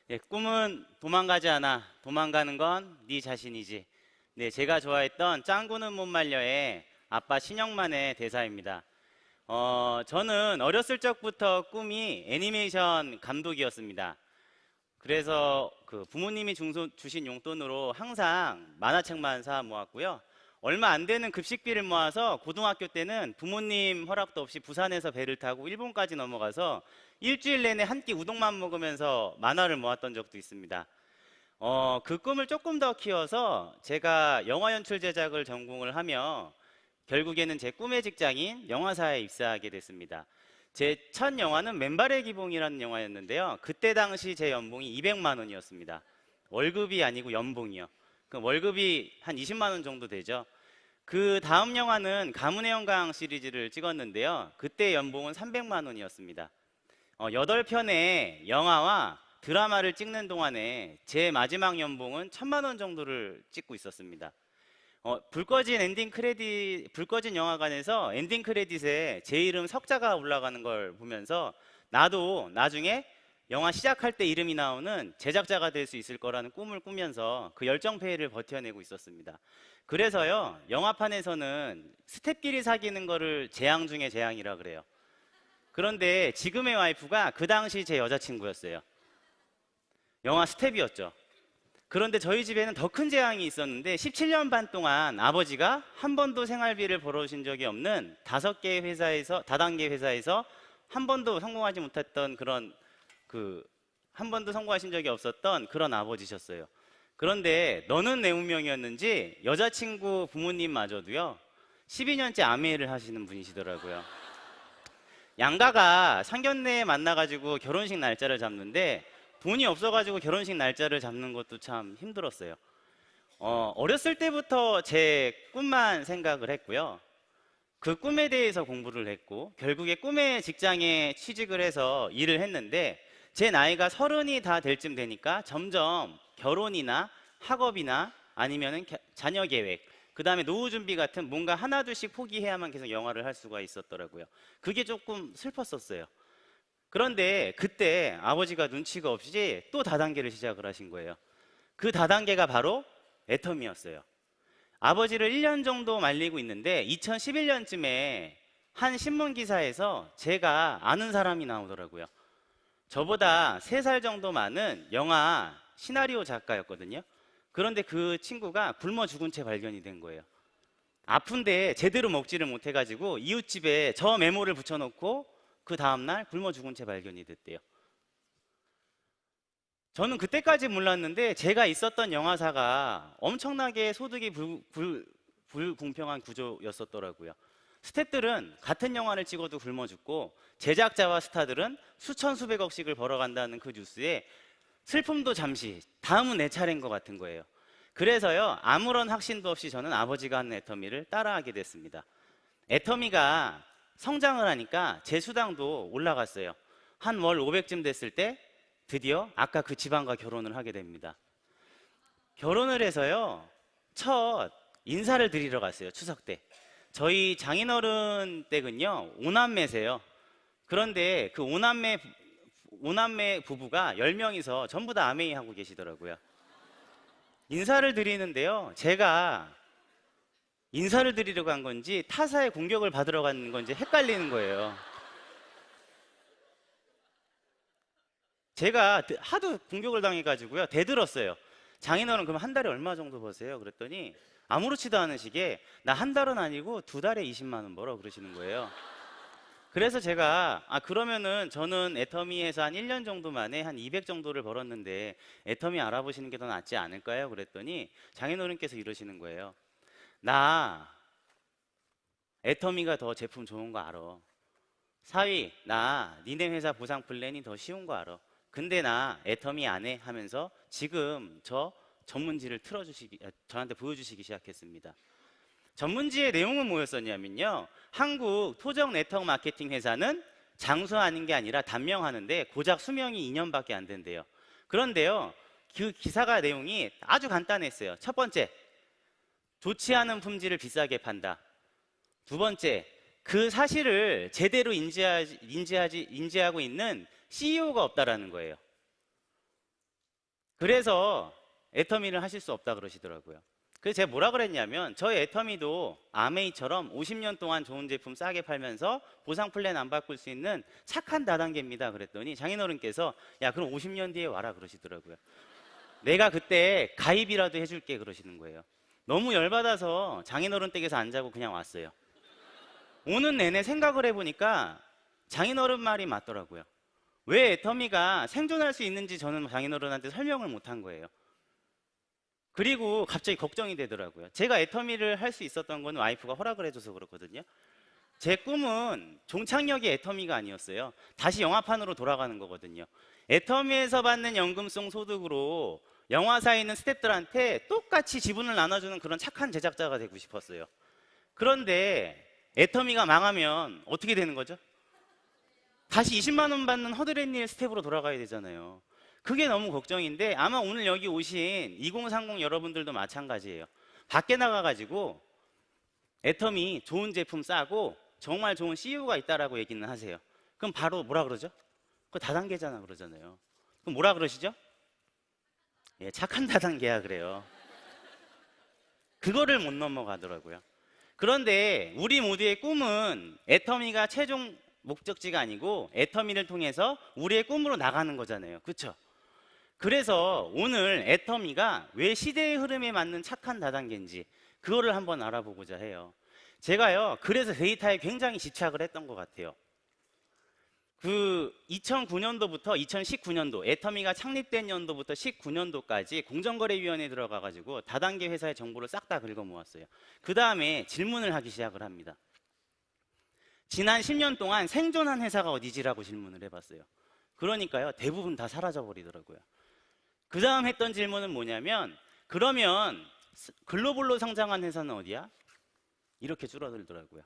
네, 꿈은 도망가지 않아. 도망가는 건 네 자신이지. 네, 제가 좋아했던 짱구는 못 말려의 아빠 신영만의 대사입니다. 저는 어렸을 적부터 꿈이 애니메이션 감독이었습니다. 그래서 그 부모님이 주신 용돈으로 항상 만화책만 사 모았고요. 얼마 안 되는 급식비를 모아서 고등학교 때는 부모님 허락도 없이 부산에서 배를 타고 일본까지 넘어가서 일주일 내내 한 끼 우동만 먹으면서 만화를 모았던 적도 있습니다. 그 꿈을 조금 더 키워서 제가 영화 연출 제작을 전공을 하며 결국에는 제 꿈의 직장인 영화사에 입사하게 됐습니다. 제 첫 영화는 맨발의 기봉이라는 영화였는데요. 그때 당시 제 연봉이 200만 원이었습니다. 월급이 아니고 연봉이요. 그 월급이 한 20만 원 정도 되죠. 그 다음 영화는 가문의 영광 시리즈를 찍었는데요. 그때 연봉은 300만 원이었습니다. 8편의 영화와 드라마를 찍는 동안에 제 마지막 연봉은 1000만 원 정도를 찍고 있었습니다. 불 꺼진 영화관에서 엔딩 크레딧에 제 이름 석자가 올라가는 걸 보면서 나도 나중에 영화 시작할 때 이름이 나오는 제작자가 될 수 있을 거라는 꿈을 꾸면서 그 열정페이를 버텨내고 있었습니다. 그래서요, 영화판에서는 스텝끼리 사귀는 거를 재앙 중에 재앙이라 그래요. 그런데 지금의 와이프가 그 당시 제 여자친구였어요. 영화 스텝이었죠. 그런데 저희 집에는 더 큰 재앙이 있었는데 17년 반 동안 아버지가 한 번도 생활비를 벌어오신 적이 없는 5개의 회사에서, 다단계 회사에서 한 번도 성공하지 못했던 한 번도 성공하신 적이 없었던 그런 아버지셨어요. 그런데 너는 내 운명이었는지 여자친구 부모님마저도요 12년째 암회를 하시는 분이시더라고요. 양가가 상견례에 만나가지고 결혼식 날짜를 잡는데 돈이 없어가지고 결혼식 날짜를 잡는 것도 참 힘들었어요. 어렸을 때부터 제 꿈만 생각을 했고요. 그 꿈에 대해서 공부를 했고 결국에 꿈의 직장에 취직을 해서 일을 했는데 제 나이가 30이 다 될 쯤 되니까 점점 결혼이나 학업이나 아니면은 자녀 계획, 그 다음에 노후 준비 같은 뭔가 하나둘씩 포기해야만 계속 영화를 할 수가 있었더라고요. 그게 조금 슬펐었어요. 그런데 그때 아버지가 눈치가 없이 또 다단계를 시작을 하신 거예요. 그 다단계가 바로 애터미였어요. 아버지를 1년 정도 말리고 있는데 2011년쯤에 한 신문 기사에서 제가 아는 사람이 나오더라고요. 저보다 3살 정도 많은 영화 시나리오 작가였거든요. 그런데 그 친구가 굶어 죽은 채 발견이 된 거예요. 아픈데 제대로 먹지를 못해가지고 이웃집에 저 메모를 붙여놓고 그 다음날 굶어 죽은 채 발견이 됐대요. 저는 그때까지 몰랐는데 제가 있었던 영화사가 엄청나게 소득이 불공평한 구조였었더라고요. 스태프들은 같은 영화를 찍어도 굶어 죽고 제작자와 스타들은 수천 수백억씩을 벌어간다는 그 뉴스에 슬픔도 잠시 다음은 내 차례인 것 같은 거예요. 그래서요 아무런 확신도 없이 저는 아버지가 하는 애터미를 따라하게 됐습니다. 애터미가 성장을 하니까 제 수당도 올라갔어요. 한 월 500쯤 됐을 때 드디어 아까 그 지방과 결혼을 하게 됩니다. 결혼을 해서요 첫 인사를 드리러 갔어요. 추석 때 저희 장인어른 댁은요 5남매세요. 그런데 그 5남매 부부가 10명이서 전부 다 아메이 하고 계시더라고요. 인사를 드리는데요 제가 인사를 드리러 간 건지 타사의 공격을 받으러 간 건지 헷갈리는 거예요. 제가 하도 공격을 당해가지고요 대들었어요. 장인어른 그럼 한 달에 얼마 정도 버세요? 그랬더니 아무렇지도 않은 식의 나 한 달은 아니고 2달에 20만 원 벌어 그러시는 거예요. 그래서 제가 그러면은 저는 애터미에서 한 1년 정도 만에 한 200 정도를 벌었는데 애터미 알아보시는 게 더 낫지 않을까요? 그랬더니 장인어른께서 이러시는 거예요. 나 애터미가 더 제품 좋은 거 알아. 사위 나 니네 회사 보상 플랜이 더 쉬운 거 알아. 근데 나 애터미 안 해 하면서 지금 저 전문지를 저한테 보여주시기 시작했습니다. 전문지의 내용은 뭐였었냐면요 한국 토종 네트워크 마케팅 회사는 장수하는 게 아니라 단명하는데 고작 수명이 2년밖에 안 된대요. 그런데요 그 기사가 내용이 아주 간단했어요. 첫 번째, 좋지 않은 품질을 비싸게 판다. 두 번째, 그 사실을 제대로 인지하고 있는 CEO가 없다라는 거예요. 그래서 애터미를 하실 수 없다 그러시더라고요. 그래서 제가 뭐라 그랬냐면 저희 애터미도 아메이처럼 50년 동안 좋은 제품 싸게 팔면서 보상 플랜 안 바꿀 수 있는 착한 다단계입니다 그랬더니 장인어른께서 야 그럼 50년 뒤에 와라 그러시더라고요. 내가 그때 가입이라도 해줄게 그러시는 거예요. 너무 열받아서 장인어른 댁에서 안 자고 그냥 왔어요. 오는 내내 생각을 해보니까 장인어른 말이 맞더라고요. 왜 애터미가 생존할 수 있는지 저는 장인어른한테 설명을 못한 거예요. 그리고 갑자기 걱정이 되더라고요. 제가 애터미를 할 수 있었던 건 와이프가 허락을 해줘서 그렇거든요. 제 꿈은 종착역이 애터미가 아니었어요. 다시 영화판으로 돌아가는 거거든요. 애터미에서 받는 연금성 소득으로 영화사에 있는 스태프들한테 똑같이 지분을 나눠주는 그런 착한 제작자가 되고 싶었어요. 그런데 애터미가 망하면 어떻게 되는 거죠? 다시 20만 원 받는 허드렛일 스텝으로 돌아가야 되잖아요. 그게 너무 걱정인데 아마 오늘 여기 오신 2030 여러분들도 마찬가지예요. 밖에 나가가지고 애터미 좋은 제품 싸고 정말 좋은 CEO가 있다라고 얘기는 하세요. 그럼 바로 뭐라 그러죠? 그거 다단계잖아 그러잖아요. 그럼 뭐라 그러시죠? 예, 착한 다단계야 그래요. 그거를 못 넘어가더라고요. 그런데 우리 모두의 꿈은 애터미가 최종 목적지가 아니고 애터미를 통해서 우리의 꿈으로 나가는 거잖아요. 그렇죠? 그래서 오늘 애터미가 왜 시대의 흐름에 맞는 착한 다단계인지 그거를 한번 알아보고자 해요. 제가요 그래서 데이터에 굉장히 집착을 했던 것 같아요. 그 2009년도부터 2019년도 애터미가 창립된 연도부터 19년도까지 공정거래위원회에 들어가가지고 다단계 회사의 정보를 싹 다 긁어 모았어요. 그 다음에 질문을 하기 시작을 합니다. 지난 10년 동안 생존한 회사가 어디지라고 질문을 해봤어요. 그러니까요 대부분 다 사라져 버리더라고요. 그 다음 했던 질문은 뭐냐면 그러면 글로벌로 성장한 회사는 어디야? 이렇게 줄어들더라고요.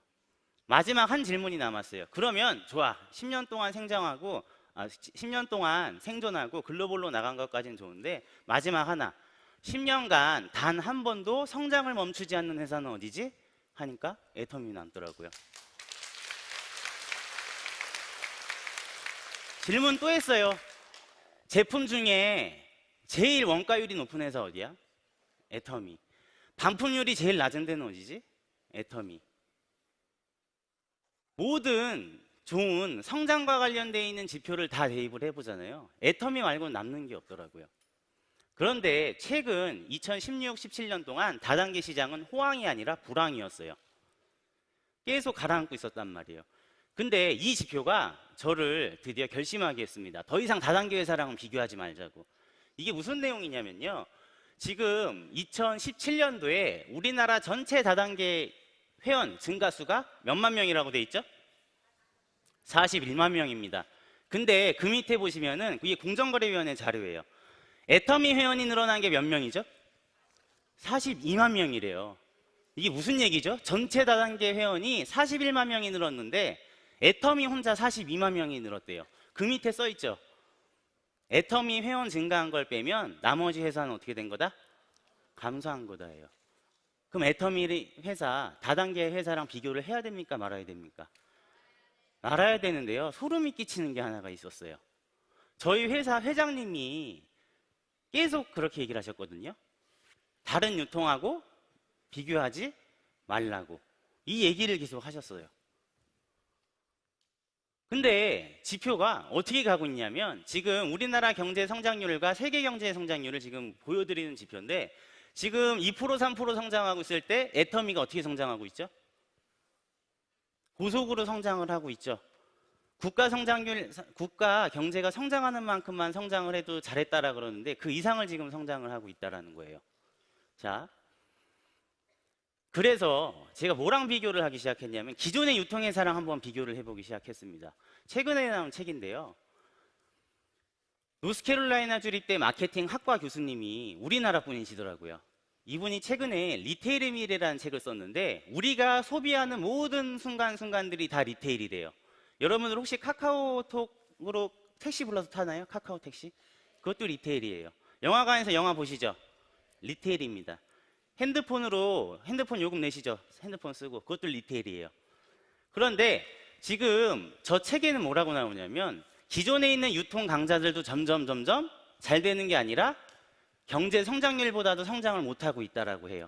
마지막 한 질문이 남았어요. 그러면 좋아 10년 동안 생존하고 10년 동안 생존하고 글로벌로 나간 것까지는 좋은데 마지막 하나 10년간 단 한 번도 성장을 멈추지 않는 회사는 어디지? 하니까 애터미 남더라고요. 질문 또 했어요. 제품 중에 제일 원가율이 높은 회사 어디야? 애터미. 반품률이 제일 낮은 데는 어디지? 애터미. 모든 좋은 성장과 관련되어 있는 지표를 다 대입을 해보잖아요. 애터미 말고는 남는 게 없더라고요. 그런데 최근 2016, 17년 동안 다단계 시장은 호황이 아니라 불황이었어요. 계속 가라앉고 있었단 말이에요. 근데 이 지표가 저를 드디어 결심하게 했습니다. 더 이상 다단계 회사랑은 비교하지 말자고. 이게 무슨 내용이냐면요. 지금 2017년도에 우리나라 전체 다단계 회원 증가수가 몇만 명이라고 돼 있죠? 41만 명입니다. 근데 그 밑에 보시면은 이게 공정거래위원회 자료예요. 애터미 회원이 늘어난 게 몇 명이죠? 42만 명이래요. 이게 무슨 얘기죠? 전체 다단계 회원이 41만 명이 늘었는데 애터미 혼자 42만 명이 늘었대요. 그 밑에 써 있죠. 애터미 회원 증가한 걸 빼면 나머지 회사는 어떻게 된 거다? 감소한 거다예요. 그럼 애터미 회사, 다단계 회사랑 비교를 해야 됩니까? 말아야 됩니까? 말아야 되는데요. 소름이 끼치는 게 하나가 있었어요. 저희 회사 회장님이 계속 그렇게 얘기를 하셨거든요. 다른 유통하고 비교하지 말라고. 이 얘기를 계속 하셨어요. 근데 지표가 어떻게 가고 있냐면 지금 우리나라 경제 성장률과 세계 경제 성장률을 지금 보여드리는 지표인데 지금 2% 3% 성장하고 있을 때 애터미가 어떻게 성장하고 있죠? 고속으로 성장을 하고 있죠. 국가 성장률, 국가 경제가 성장하는 만큼만 성장을 해도 잘했다라 그러는데 그 이상을 지금 성장을 하고 있다라는 거예요. 자, 그래서 제가 뭐랑 비교를 하기 시작했냐면 기존의 유통회사랑 한번 비교를 해보기 시작했습니다. 최근에 나온 책인데요. 노스캐롤라이나 주립대 마케팅 학과 교수님이 우리나라 분이시더라고요. 이분이 최근에 리테일의 미래라는 책을 썼는데 우리가 소비하는 모든 순간순간들이 다 리테일이래요. 여러분들 혹시 카카오톡으로 택시 불러서 타나요? 카카오 택시? 그것도 리테일이에요. 영화관에서 영화 보시죠? 리테일입니다. 핸드폰으로 핸드폰 요금 내시죠? 핸드폰 쓰고 그것도 리테일이에요. 그런데 지금 저 책에는 뭐라고 나오냐면 기존에 있는 유통 강자들도 점점 잘 되는 게 아니라 경제 성장률보다도 성장을 못하고 있다라고 해요.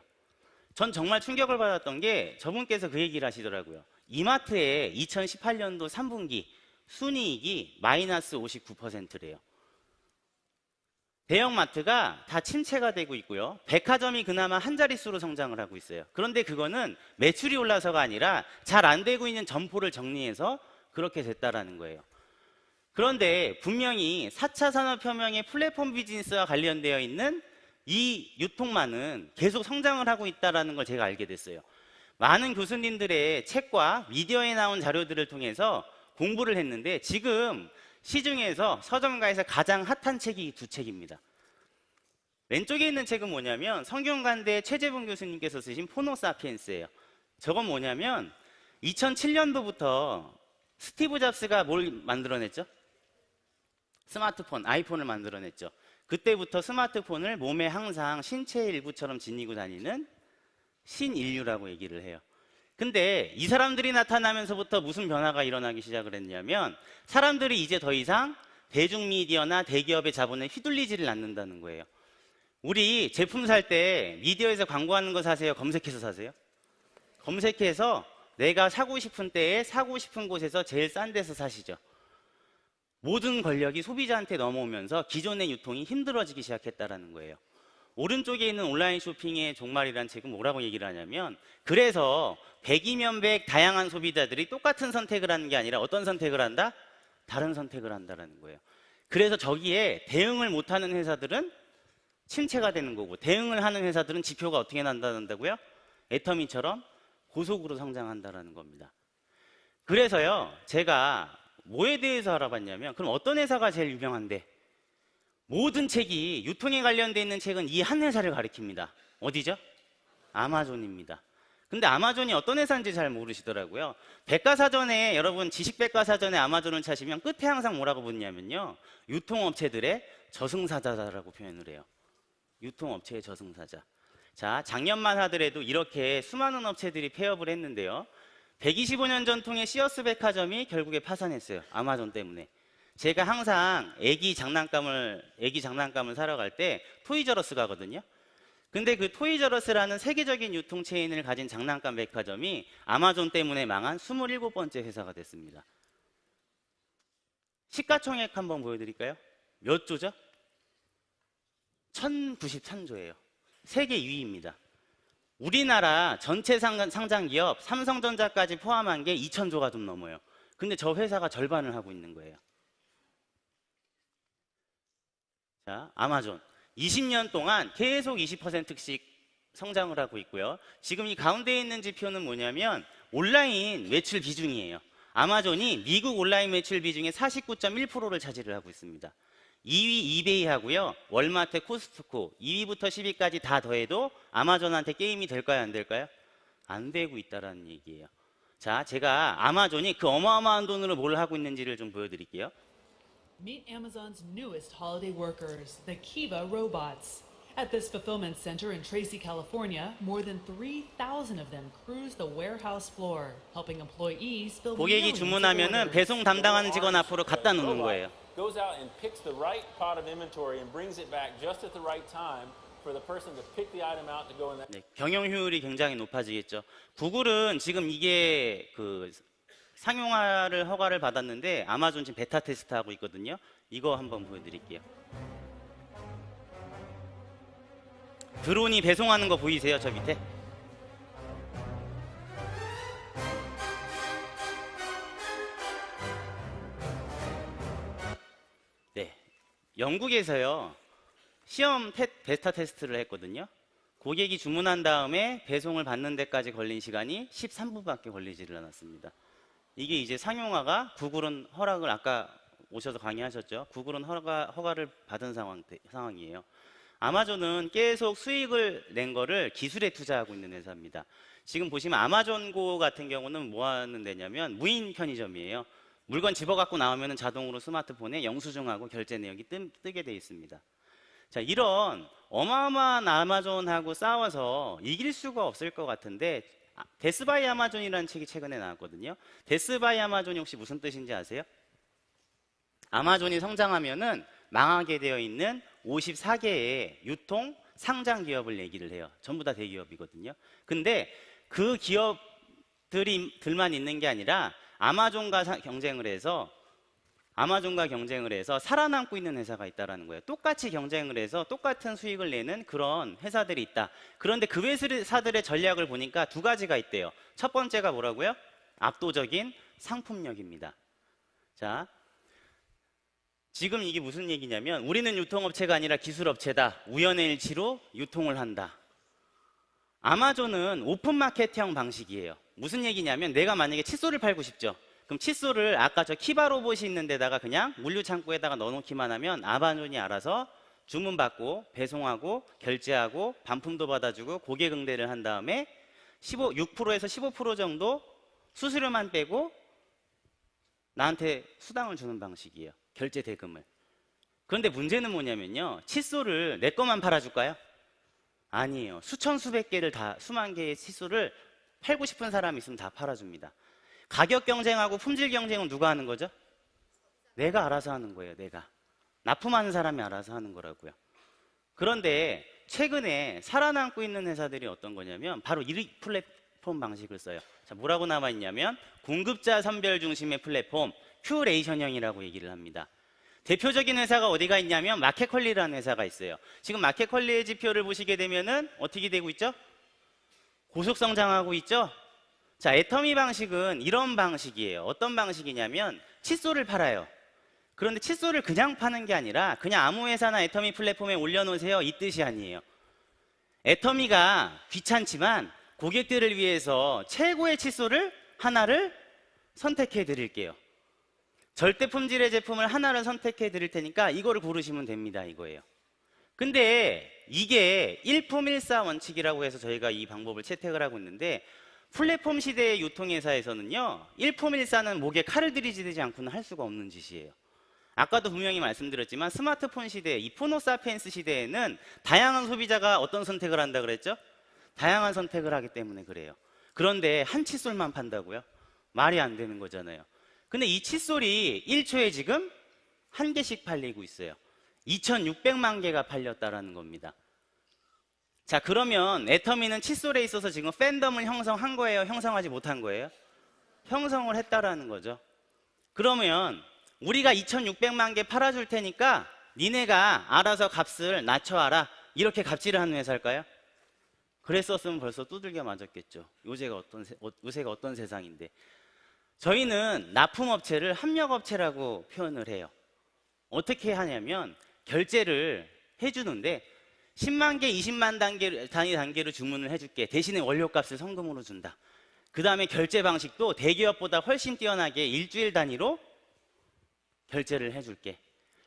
전 정말 충격을 받았던 게 저분께서 그 얘기를 하시더라고요. 이마트의 2018년도 3분기 순이익이 마이너스 59%래요. 대형마트가 다 침체가 되고 있고요. 백화점이 그나마 한 자릿수로 성장을 하고 있어요. 그런데 그거는 매출이 올라서가 아니라 잘 안 되고 있는 점포를 정리해서 그렇게 됐다라는 거예요. 그런데 분명히 4차 산업혁명의 플랫폼 비즈니스와 관련되어 있는 이 유통망은 계속 성장을 하고 있다는 걸 제가 알게 됐어요. 많은 교수님들의 책과 미디어에 나온 자료들을 통해서 공부를 했는데 지금 시중에서 서점가에서 가장 핫한 책이 두 책입니다. 왼쪽에 있는 책은 뭐냐면 성균관대 최재분 교수님께서 쓰신 포노사피엔스예요. 저건 뭐냐면 2007년도부터 스티브 잡스가 뭘 만들어냈죠? 스마트폰, 아이폰을 만들어냈죠. 그때부터 스마트폰을 몸에 항상 신체의 일부처럼 지니고 다니는 신인류라고 얘기를 해요. 근데 이 사람들이 나타나면서부터 무슨 변화가 일어나기 시작을 했냐면 사람들이 이제 더 이상 대중미디어나 대기업의 자본에 휘둘리지를 않는다는 거예요. 우리 제품 살 때 미디어에서 광고하는 거 사세요? 검색해서 사세요? 검색해서 내가 사고 싶은 때에 사고 싶은 곳에서 제일 싼 데서 사시죠. 모든 권력이 소비자한테 넘어오면서 기존의 유통이 힘들어지기 시작했다는 거예요. 오른쪽에 있는 온라인 쇼핑의 종말이라는 책은 뭐라고 얘기를 하냐면 그래서 100이면 100 다양한 소비자들이 똑같은 선택을 하는 게 아니라 어떤 선택을 한다? 다른 선택을 한다는 거예요. 그래서 저기에 대응을 못하는 회사들은 침체가 되는 거고 대응을 하는 회사들은 지표가 어떻게 난다고요? 애터미처럼 고속으로 성장한다는 겁니다. 그래서요 제가 뭐에 대해서 알아봤냐면 그럼 어떤 회사가 제일 유명한데 모든 책이 유통에 관련돼 있는 책은 이 한 회사를 가리킵니다. 어디죠? 아마존입니다. 근데 아마존이 어떤 회사인지 잘 모르시더라고요. 백과사전에 여러분 지식백과사전에 아마존을 찾으면 끝에 항상 뭐라고 붙냐면요 유통업체들의 저승사자라고 표현을 해요. 유통업체의 저승사자. 자, 작년만 하더라도 이렇게 수많은 업체들이 폐업을 했는데요. 125년 전통의 시어스 백화점이 결국에 파산했어요. 아마존 때문에. 제가 항상 애기 장난감을 사러 갈 때 토이저러스 가거든요. 근데 그 토이저러스라는 세계적인 유통 체인을 가진 장난감 백화점이 아마존 때문에 망한 27번째 회사가 됐습니다. 시가총액 한번 보여드릴까요? 몇 조죠? 1093조예요. 세계 2위입니다. 우리나라 전체 상장기업 삼성전자까지 포함한 게 2000조가 좀 넘어요. 근데 저 회사가 절반을 하고 있는 거예요. 자, 아마존 20년 동안 계속 20%씩 성장을 하고 있고요. 지금 이 가운데에 있는 지표는 뭐냐면 온라인 매출 비중이에요. 아마존이 미국 온라인 매출 비중의 49.1%를 차지를 하고 있습니다. 2위 이베이 하고요. 월마트, 코스트코 2위부터 10위까지 다 더해도 아마존한테 게임이 될까요? 안 될까요? 안 되고 있다라는 얘기예요. 자, 제가 아마존이 그 어마어마한 돈으로 뭘 하고 있는지를 좀 보여드릴게요. Meet Amazon's newest holiday workers, the Kiva robots. At this fulfillment center in Tracy, California, more than 3,000 of them cruise the warehouse floor, helping employees fill 고객이 millions of 주문하면은 orders. 배송 담당하는 직원 앞으로 갖다 놓는 거예요. Goes out and picks the right pot of inventory and brings it back just at the right time for the person to pick the item out to go in that. 네, 경영 효율이 굉장히 높아지겠죠. 구글은 지금 이게 그 상용화를 허가를 받았는데 아마존 지금 베타 테스트하고 있거든요. 이거 한번 보여드릴게요. 드론이 배송하는 거 보이세요? 저 밑에? 네, 영국에서요 시험 베타 테스트를 했거든요. 고객이 주문한 다음에 배송을 받는 데까지 걸린 시간이 13분밖에 걸리지를 않았습니다. 이게 이제 상용화가 구글은 허락을 아까 오셔서 강의하셨죠. 구글은 허가를 받은 상황이에요. 아마존은 계속 수익을 낸 거를 기술에 투자하고 있는 회사입니다. 지금 보시면 아마존고 같은 경우는 뭐 하는 데냐면 무인 편의점이에요. 물건 집어갖고 나오면 자동으로 스마트폰에 영수증하고 결제 내역이 뜨게 돼 있습니다. 자, 이런 어마어마한 아마존하고 싸워서 이길 수가 없을 것 같은데 데스바이 아마존이라는 책이 최근에 나왔거든요. 데스바이 아마존이 혹시 무슨 뜻인지 아세요? 아마존이 성장하면은 망하게 되어 있는 54개의 유통 상장 기업을 얘기를 해요. 전부 다 대기업이거든요. 근데 그 기업들만 있는 게 아니라 아마존과 경쟁을 해서 살아남고 있는 회사가 있다라는 거예요. 똑같이 경쟁을 해서 똑같은 수익을 내는 그런 회사들이 있다. 그런데 그 회사들의 전략을 보니까 두 가지가 있대요. 첫 번째가 뭐라고요? 압도적인 상품력입니다. 자, 지금 이게 무슨 얘기냐면 우리는 유통업체가 아니라 기술업체다. 우연의 일치로 유통을 한다. 아마존은 오픈마켓형 방식이에요. 무슨 얘기냐면 내가 만약에 칫솔을 팔고 싶죠. 그럼 칫솔을 아까 저 키바 로봇이 있는 데다가 그냥 물류창고에다가 넣어놓기만 하면 아마존이 알아서 주문받고 배송하고 결제하고 반품도 받아주고 고객 응대를 한 다음에 6%에서 15% 정도 수수료만 빼고 나한테 수당을 주는 방식이에요. 결제 대금을. 그런데 문제는 뭐냐면요. 칫솔을 내 것만 팔아줄까요? 아니에요. 수천 수백 개를 수만 개의 칫솔을 팔고 싶은 사람이 있으면 다 팔아줍니다. 가격 경쟁하고 품질 경쟁은 누가 하는 거죠? 내가 알아서 하는 거예요. 내가. 납품하는 사람이 알아서 하는 거라고요. 그런데 최근에 살아남고 있는 회사들이 어떤 거냐면 바로 이 플랫폼 방식을 써요. 자, 뭐라고 나와 있냐면 공급자 선별 중심의 플랫폼 큐레이션형이라고 얘기를 합니다. 대표적인 회사가 어디가 있냐면 마켓컬리라는 회사가 있어요. 지금 마켓컬리의 지표를 보시게 되면은 어떻게 되고 있죠? 고속 성장하고 있죠? 자, 애터미 방식은 이런 방식이에요. 어떤 방식이냐면 칫솔을 팔아요. 그런데 칫솔을 그냥 파는 게 아니라 그냥 아무 회사나 애터미 플랫폼에 올려놓으세요 이 뜻이 아니에요. 애터미가 귀찮지만 고객들을 위해서 최고의 칫솔을 하나를 선택해 드릴게요. 절대 품질의 제품을 하나를 선택해 드릴 테니까 이거를 고르시면 됩니다. 이거예요. 근데 이게 일품일사 원칙이라고 해서 저희가 이 방법을 채택을 하고 있는데 플랫폼 시대의 유통회사에서는요, 일품일사는 목에 칼을 들이지지 않고는 할 수가 없는 짓이에요. 아까도 분명히 말씀드렸지만 스마트폰 시대, 이 포노사피엔스 시대에는 다양한 소비자가 어떤 선택을 한다 그랬죠? 다양한 선택을 하기 때문에 그래요. 그런데 한 칫솔만 판다고요? 말이 안 되는 거잖아요. 근데 이 칫솔이 1초에 지금 한 개씩 팔리고 있어요. 2,600만 개가 팔렸다라는 겁니다. 자, 그러면 애터미는 칫솔에 있어서 지금 팬덤을 형성한 거예요? 형성하지 못한 거예요? 형성을 했다라는 거죠. 그러면 우리가 2,600만 개 팔아줄 테니까 니네가 알아서 값을 낮춰와라. 이렇게 갑질을 하는 회사일까요? 그랬었으면 벌써 두들겨 맞았겠죠. 요새가 어떤 세상인데. 저희는 납품업체를 합력업체라고 표현을 해요. 어떻게 하냐면 결제를 해주는데 10만 개, 20만 단위로 주문을 해줄게. 대신에 원료값을 성금으로 준다. 그 다음에 결제 방식도 대기업보다 훨씬 뛰어나게 일주일 단위로 결제를 해줄게.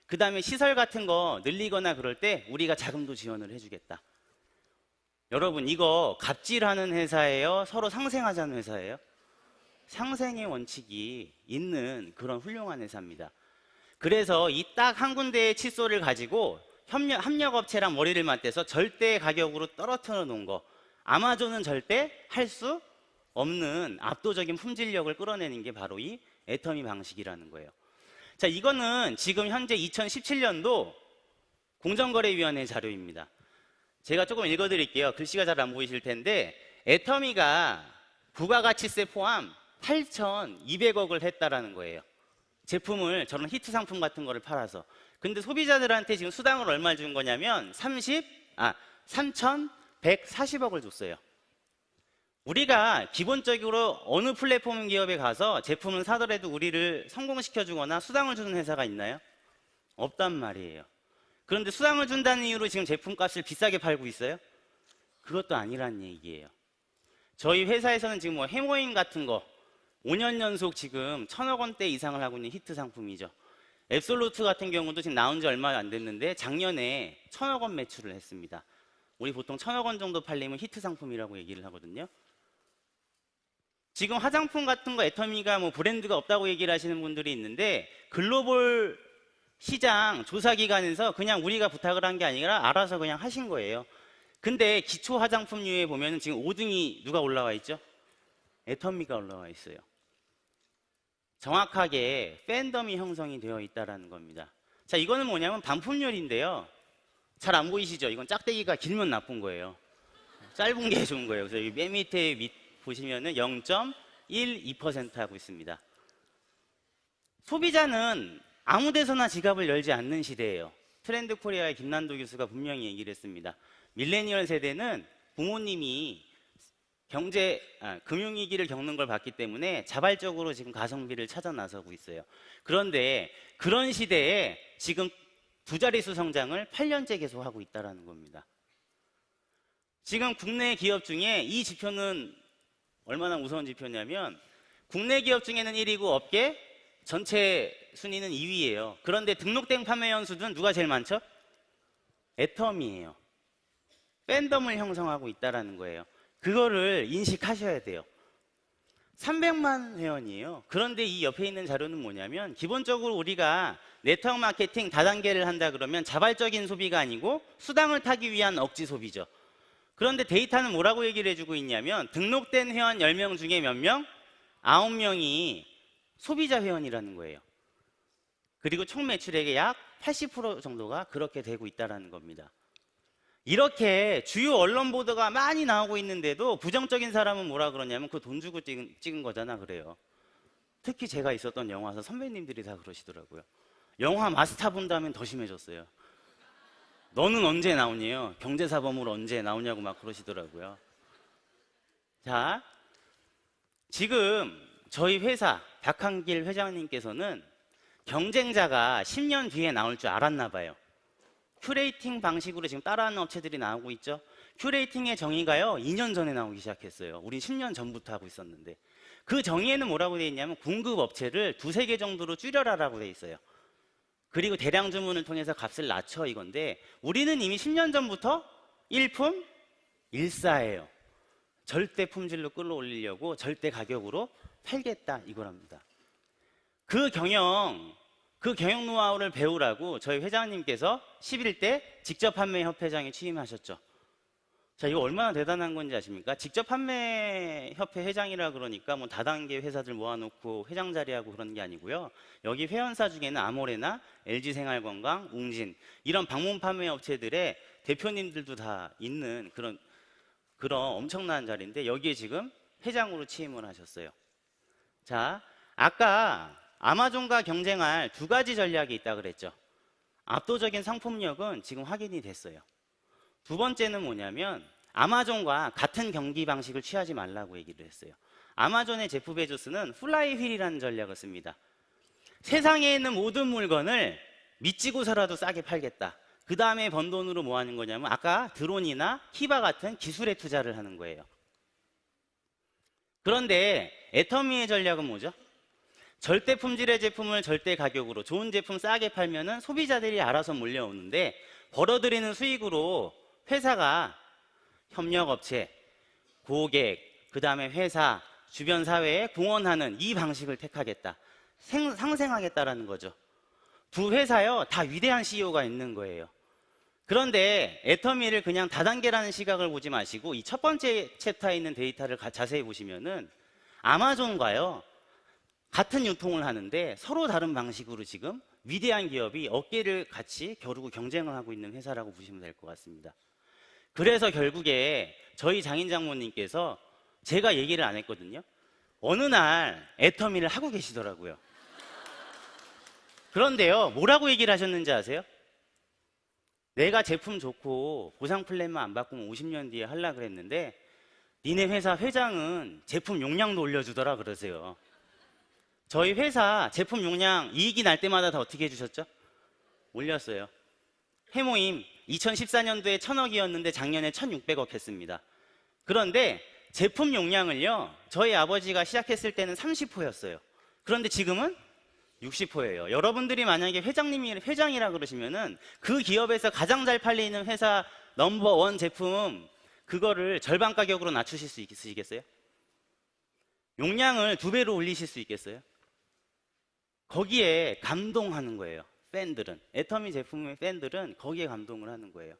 그 다음에 시설 같은 거 늘리거나 그럴 때 우리가 자금도 지원을 해주겠다. 여러분, 이거 갑질하는 회사예요? 서로 상생하자는 회사예요? 상생의 원칙이 있는 그런 훌륭한 회사입니다. 그래서 이 딱 한 군데의 칫솔을 가지고 합력업체랑 머리를 맞대서 절대 가격으로 떨어뜨려 놓은 거, 아마존은 절대 할 수 없는 압도적인 품질력을 끌어내는 게 바로 이 애터미 방식이라는 거예요. 자, 이거는 지금 현재 2017년도 공정거래위원회 자료입니다. 제가 조금 읽어드릴게요. 글씨가 잘 안 보이실 텐데 애터미가 부가가치세 포함 8,200억을 했다라는 거예요. 제품을 저런 히트 상품 같은 거를 팔아서. 근데 소비자들한테 지금 수당을 얼마 준 거냐면 3,140억을 줬어요. 우리가 기본적으로 어느 플랫폼 기업에 가서 제품을 사더라도 우리를 성공시켜주거나 수당을 주는 회사가 있나요? 없단 말이에요. 그런데 수당을 준다는 이유로 지금 제품값을 비싸게 팔고 있어요? 그것도 아니란 얘기예요. 저희 회사에서는 지금 뭐 해머인 같은 거 5년 연속 지금 1,000억 원대 이상을 하고 있는 히트 상품이죠. 앱솔루트 같은 경우도 지금 나온 지 얼마 안 됐는데 작년에 1,000억 원 매출을 했습니다. 우리 보통 1,000억 원 정도 팔리면 히트 상품이라고 얘기를 하거든요. 지금 화장품 같은 거 애터미가 뭐 브랜드가 없다고 얘기를 하시는 분들이 있는데 글로벌 시장 조사기관에서 그냥 우리가 부탁을 한 게 아니라 알아서 그냥 하신 거예요. 근데 기초 화장품류에 보면 지금 5등이 누가 올라와 있죠? 애터미가 올라와 있어요. 정확하게 팬덤이 형성이 되어 있다는 겁니다. 자, 이거는 뭐냐면 반품률인데요. 잘 안 보이시죠? 이건 짝대기가 길면 나쁜 거예요. 짧은 게 좋은 거예요. 그래서 여기 맨 밑에 보시면은 0.12% 하고 있습니다. 소비자는 아무 데서나 지갑을 열지 않는 시대예요. 트렌드 코리아의 김난도 교수가 분명히 얘기를 했습니다. 밀레니얼 세대는 부모님이 금융위기를 겪는 걸 봤기 때문에 자발적으로 지금 가성비를 찾아 나서고 있어요. 그런데 그런 시대에 지금 두 자릿수 성장을 8년째 계속하고 있다는 겁니다. 지금 국내 기업 중에 이 지표는 얼마나 무서운 지표냐면 국내 기업 중에는 1위고 업계 전체 순위는 2위예요. 그런데 등록된 판매원 수는 누가 제일 많죠? 애텀이에요. 팬덤을 형성하고 있다는 거예요. 그거를 인식하셔야 돼요. 300만 회원이에요. 그런데 이 옆에 있는 자료는 뭐냐면 기본적으로 우리가 네트워크 마케팅 다단계를 한다 그러면 자발적인 소비가 아니고 수당을 타기 위한 억지 소비죠. 그런데 데이터는 뭐라고 얘기를 해주고 있냐면 등록된 회원 10명 중에 몇 명? 9명이 소비자 회원이라는 거예요. 그리고 총 매출액의 약 80% 정도가 그렇게 되고 있다는 겁니다. 이렇게 주요 언론 보도가 많이 나오고 있는데도 부정적인 사람은 뭐라 그러냐면 그 돈 주고 찍은 거잖아 그래요. 특히 제가 있었던 영화사 선배님들이 다 그러시더라고요. 영화 마스터 본다면 더 심해졌어요. 너는 언제 나오냐요? 경제사범으로 언제 나오냐고 막 그러시더라고요. 자, 지금 저희 회사 박한길 회장님께서는 경쟁자가 10년 뒤에 나올 줄 알았나 봐요. 큐레이팅 방식으로 지금 따라하는 업체들이 나오고 있죠. 큐레이팅의 정의가요 2년 전에 나오기 시작했어요. 우린 10년 전부터 하고 있었는데 그 정의에는 뭐라고 되어 있냐면 공급 업체를 2-3개 정도로 줄여라라고 되어 있어요. 그리고 대량 주문을 통해서 값을 낮춰 이건데 우리는 이미 10년 전부터 일품 일사예요. 절대 품질로 끌어올리려고 절대 가격으로 팔겠다 이거랍니다. 그 경영 노하우를 배우라고 저희 회장님께서 11대 직접 판매 협회장에 취임하셨죠. 자, 이거 얼마나 대단한 건지 아십니까? 직접 판매 협회 회장이라 그러니까 뭐 다단계 회사들 모아놓고 회장 자리하고 그런 게 아니고요. 여기 회원사 중에는 아모레나 LG생활건강, 웅진 이런 방문 판매 업체들의 대표님들도 다 있는 그런 엄청난 자리인데 여기에 지금 회장으로 취임을 하셨어요. 자, 아까 아마존과 경쟁할 2가지 전략이 있다 그랬죠. 압도적인 상품력은 지금 확인이 됐어요. 두 번째는 뭐냐면 아마존과 같은 경기 방식을 취하지 말라고 얘기를 했어요. 아마존의 제프 베조스는 플라이 휠이라는 전략을 씁니다. 세상에 있는 모든 물건을 미치고서라도 싸게 팔겠다. 그 다음에 번 돈으로 뭐 하는 거냐면 아까 드론이나 키바 같은 기술에 투자를 하는 거예요. 그런데 애터미의 전략은 뭐죠? 절대 품질의 제품을 절대 가격으로 좋은 제품 싸게 팔면은 소비자들이 알아서 몰려오는데 벌어들이는 수익으로 회사가 협력업체, 고객, 그 다음에 회사, 주변 사회에 공헌하는 이 방식을 택하겠다. 상생하겠다라는 거죠. 두 회사요 다 위대한 CEO가 있는 거예요. 그런데 애터미를 그냥 다단계라는 시각을 보지 마시고 이 첫 번째 챕터에 있는 데이터를 자세히 보시면은 아마존과요 같은 유통을 하는데 서로 다른 방식으로 지금 위대한 기업이 어깨를 같이 겨루고 경쟁을 하고 있는 회사라고 보시면 될 것 같습니다. 그래서 결국에 저희 장인 장모님께서 제가 얘기를 안 했거든요. 어느 날 애터미를 하고 계시더라고요. 그런데요, 뭐라고 얘기를 하셨는지 아세요? 내가 제품 좋고 보상 플랜만 안 바꾸면 50년 뒤에 하려고 그랬는데 니네 회사 회장은 제품 용량도 올려주더라 그러세요. 저희 회사 제품 용량 이익이 날 때마다 다 어떻게 해주셨죠? 올렸어요. 해모임 2014년도에 1000억이었는데 작년에 1600억 했습니다. 그런데 제품 용량을요 저희 아버지가 시작했을 때는 30호였어요. 그런데 지금은 60호예요. 여러분들이 만약에 회장이라 그러시면은 그 기업에서 가장 잘 팔리는 회사 넘버1 제품 그거를 절반 가격으로 낮추실 수 있으시겠어요? 용량을 2배로 올리실 수 있겠어요? 거기에 감동하는 거예요. 팬들은 애터미 제품의 팬들은 거기에 감동을 하는 거예요.